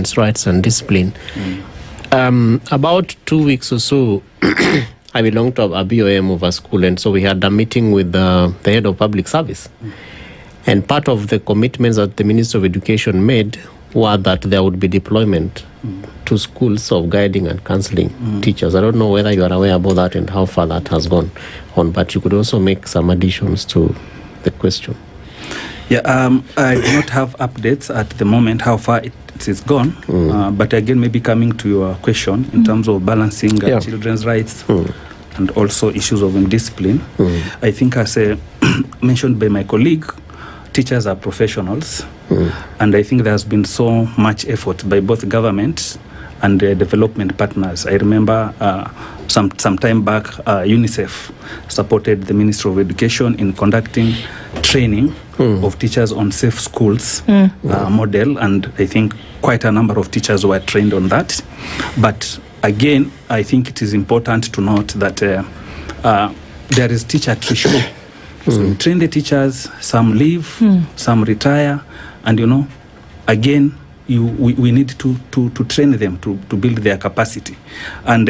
students' rights and discipline. About 2 weeks or so, I belong to a BOM of a school, and so we had a meeting with the head of public service. And part of the commitments that the Minister of Education made were that there would be deployment to schools of guiding and counseling teachers. I don't know whether you are aware about that and how far that has gone on, but you could also make some additions to the question. Yeah, I do not have updates at the moment how far it is gone, but again, maybe coming to your question in terms of balancing children's rights and also issues of indiscipline, I think as mentioned by my colleague, teachers are professionals, and I think there has been so much effort by both government and development partners. I remember some time back, UNICEF supported the Ministry of Education in conducting training of teachers on safe schools model, and I think quite a number of teachers were trained on that. But again, I think it is important to note that there is teacher attrition. So we train the teachers, some leave, some retire, and again, we need to train them to build their capacity. And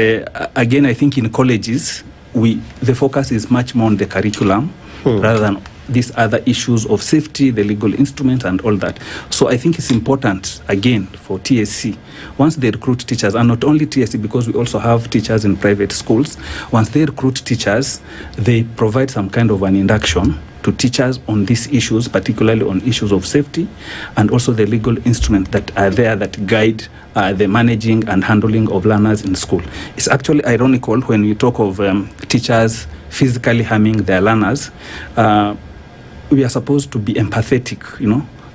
again, I think in colleges, the focus is much more on the curriculum rather than these other issues of safety, the legal instruments, and all that. So I think it's important, again, for TSC, once they recruit teachers, and not only TSC, because we also have teachers in private schools, once they recruit teachers, they provide some kind of an induction to teachers on these issues, particularly on issues of safety, and also the legal instruments that are there that guide the managing and handling of learners in school. It's actually ironical when we talk of teachers physically harming their learners. We are supposed to be empathetic,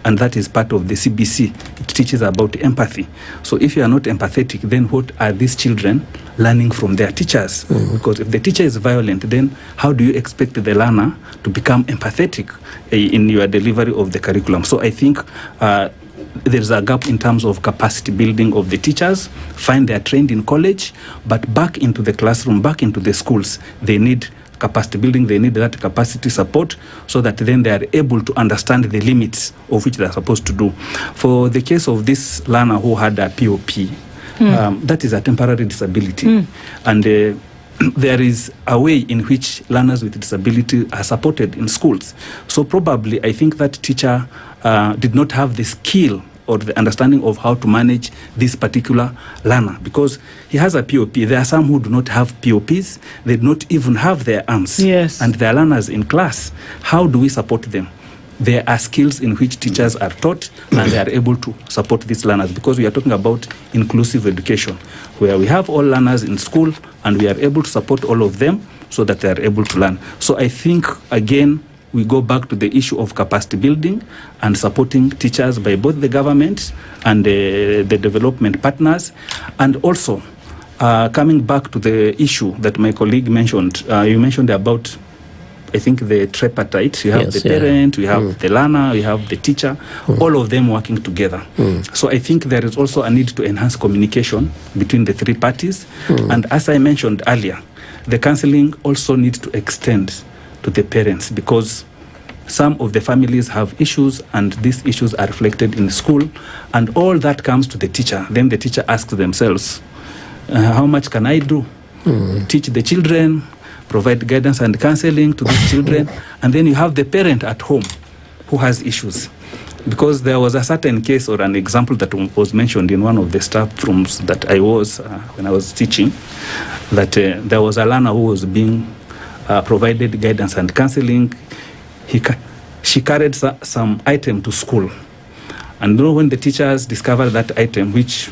and that is part of the CBC. It teaches about empathy. So if you are not empathetic, then what are these children learning from their teachers? Because if the teacher is violent, then how do you expect the learner to become empathetic in your delivery of the curriculum? So I think there's a gap in terms of capacity building of the teachers. Fine, they are trained in college, but back into the classroom, back into the schools, they need capacity building, they need that capacity support so that then they are able to understand the limits of which they are supposed to do. For the case of this learner who had a POP, that is a temporary disability. And there is a way in which learners with disability are supported in schools. So probably I think that teacher did not have the skill or the understanding of how to manage this particular learner, because he has a POP. There are some who do not have POPs. They do not even have their arms. Yes. And they are learners in class. How do we support them? There are skills in which teachers are taught and they are able to support these learners, because we are talking about inclusive education, where we have all learners in school and we are able to support all of them so that they are able to learn. So I think, again, we go back to the issue of capacity building and supporting teachers by both the government and the development partners. And also, coming back to the issue that my colleague mentioned, you mentioned about, I think, the tripartite. You have the parent, you have the learner, you have the teacher, all of them working together. So I think there is also a need to enhance communication between the three parties. And as I mentioned earlier, the counseling also needs to extend to the parents, because some of the families have issues and these issues are reflected in school, and all that comes to the teacher. Then the teacher asks themselves, how much can I do? Teach the children, provide guidance and counseling to these children, and then you have the parent at home who has issues. Because there was a certain case or an example that was mentioned in one of the staff rooms that I was, when I was teaching, that there was a learner who was being provided guidance and counseling. She carried some item to school, and when the teachers discovered that item, which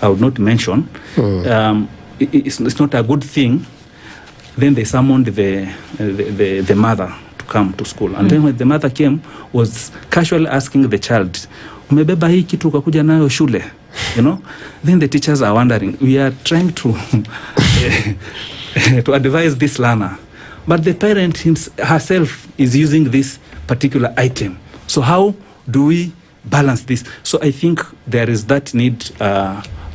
I would not mention, it's not a good thing, then they summoned the mother to come to school. And then when the mother came, was casually asking the child, umebeba hii kitu ukakuja nayo shule? Then the teachers are wondering, we are trying to to advise this learner, but the parent herself is using this particular item. So how do we balance this? So I think there is that need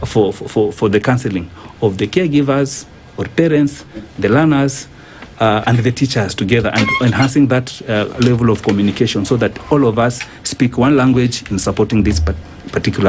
for the counseling of the caregivers or parents, the learners, and the teachers together, and enhancing that level of communication so that all of us speak one language in supporting this particular